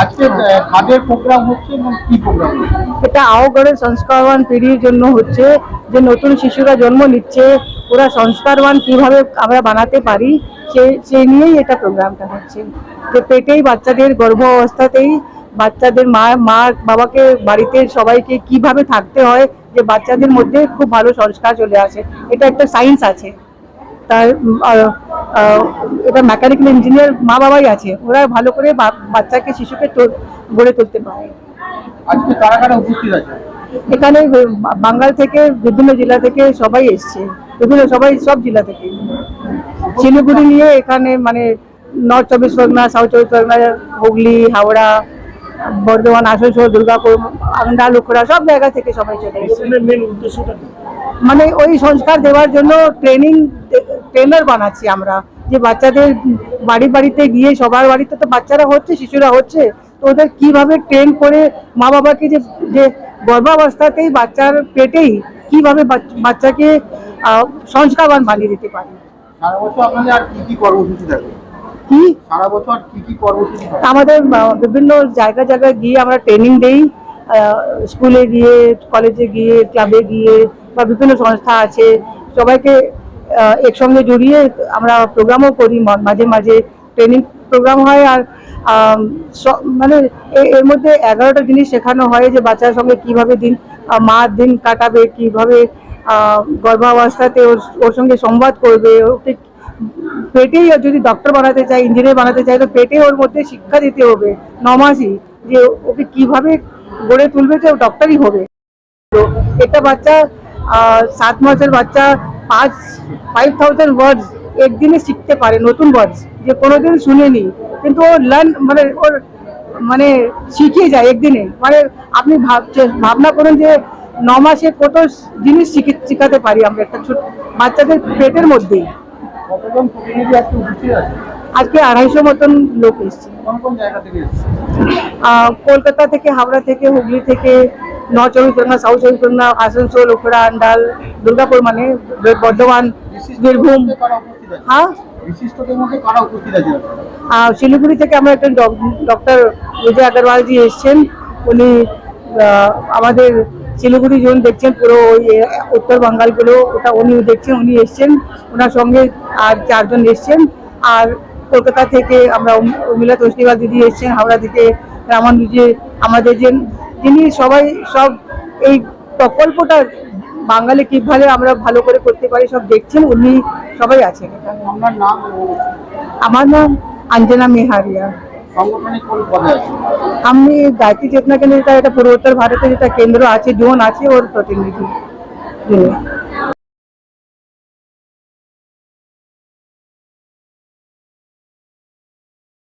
আজকে কাদের প্রোগ্রাম হচ্ছে এবং কি প্রোগ্রাম? এটা আহগড়ের সংস্কারবান পিঢ়ির জন্য হচ্ছে, যে নতুন শিশুরা জন্ম নিচ্ছে, ওরা সংস্কারবান কিভাবে আমরা বানাতে পারি সেই নিয়েই এটা প্রোগ্রামটা হচ্ছে। যে পেটেই বাচ্চাদের গর্ভ অবস্থাতেই বাচ্চাদের মা বাবাকে বাড়িতে সবাইকে কিভাবে থাকতে হয়, যে বাচ্চাদের মধ্যে খুব ভালো সংস্কার চলে আসে। এটা একটা সায়েন্স আছে তার। এটা মেকানিক্যাল ইঞ্জিনিয়ার মা বাবাই আছে, ওরা ভালো করে বাচ্চাকে শিশুকে গড়ে তুলতে পারে। আজকে কারা কারা উপস্থিত আছে? এখানে বাঙ্গাল থেকে বিভিন্ন জেলা থেকে সবাই এসছে, সব জেলা থেকে। শিলিগুড়ি নিয়ে এখানে মানে নর্থ 24 পরগনা, সাউথ 24 পরগনা, হুগলি, হাওড়া, বর্ধমান, আসানসোল, দুর্গাপুর, আন্ডা, লুকড়া, সব জায়গা থেকে সবাই চলে এসছে। মানে ওই সংস্কার দেওয়ার জন্য ট্রেনার বানাচ্ছি আমরা, যে বাচ্চাদের বাড়িতে গিয়ে, সবার বাড়িতে তো বাচ্চারা হচ্ছে, শিশুরা হচ্ছে, তো ওদের কিভাবে ট্রেন করে মা বাবাকে যে গর্ভাবস্থাতেই বাচ্চার পেটেই কিভাবে বাচ্চাকে সংস্কারবান বানিয়ে দিতে পারে। সারা বছর আপনাদের আর কি কি কর্মসূচি থাকে? সারা বছর কি কি কর্মসূচি? আমাদের বিভিন্ন জায়গায় গিয়ে আমরা ট্রেনিং দেই, স্কুলে গিয়ে, কলেজে গিয়ে, ক্লাবে গিয়ে, বা বিভিন্ন সংস্থা আছে, সবাইকে একসঙ্গে জড়িয়ে আমরা প্রোগ্রামও করি। মাঝে মাঝে ট্রেনিং প্রোগ্রাম হয়। আর মানে এর মধ্যে 11টা জিনিস শেখানো হয়, যে বাচ্চার সঙ্গে কিভাবে মা দিন কাটাবে, কিভাবে গর্ভাবস্থাতে ওর সঙ্গে সংবাদ করবে, ওকে পেটেই যদি ডক্টর বানাতে চাই, ইঞ্জিনিয়ার বানাতে চাই, তো পেটে ওর মধ্যে শিক্ষা দিতে হবে 9 মাসই, যে ওকে কিভাবে গড়ে তুলবে যে ডক্টরই হবে। তো একটা বাচ্চা 7 মাসের বাচ্চা 5000 ওয়ার্ডস একদিনে শিখতে পারে, নতুন ওয়ার্ডস যে কোনোদিন শুনেনি, কিন্তু ও ওর শিখে যায় একদিনে। মানে আপনি ভাবনা করুন যে 9 মাসে কত জিনিস শিখাতে পারি আমরা একটা ছোট বাচ্চাদের পেটের মধ্যেই। কতজন প্রতিনিধি আজকে উপস্থিত আছে? আজকে 250 মতন লোক এসছে। কোন কোন জায়গা থেকে এসছে? কলকাতা থেকে, হাওড়া থেকে, হুগলি থেকে, নর্থ 24 পরগনা, সাউথ 24 পরগনা, আসানসোল, উখড়া, আন্ডাল, দুর্গাপুর, মানে বর্ধমান, বীরভূম। হ্যাঁ, বিশিষ্টদের মধ্যে কারা উপস্থিত আছে? শিলিগুড়ি থেকে আমরা একজন ডক্টর বিজয় আগরওয়ালজি এসছেন। উনি আমাদের শিলিগুড়ি জোন দেখছেন, পুরো ওই উত্তর বাঙ্গালগুলো, ওটা উনি দেখছেন, উনি এসছেন, ওনার সঙ্গে আর 4 জন এসছেন। আর কলকাতা থেকে আমরা উর্মিলা তোষ্টিওয়াল দিদি এসছেন, হাওড়া থেকে রামানুজি, আমাদের যিনি সব এই প্রকল্পটা বাঙালি কিভাবে আমরা ভালো করে করতে পারি সব দেখছেন, উনি সবাই আছেন। আপনার নাম? আমার নাম অঞ্জনা মেহারিয়া। আমি গায়ত্রী চেতনা কেন্দ্র, এটা পূর্বোত্তর ভারতে যেটা কেন্দ্র আছে, জোন আছে, ওর প্রতিনিধি।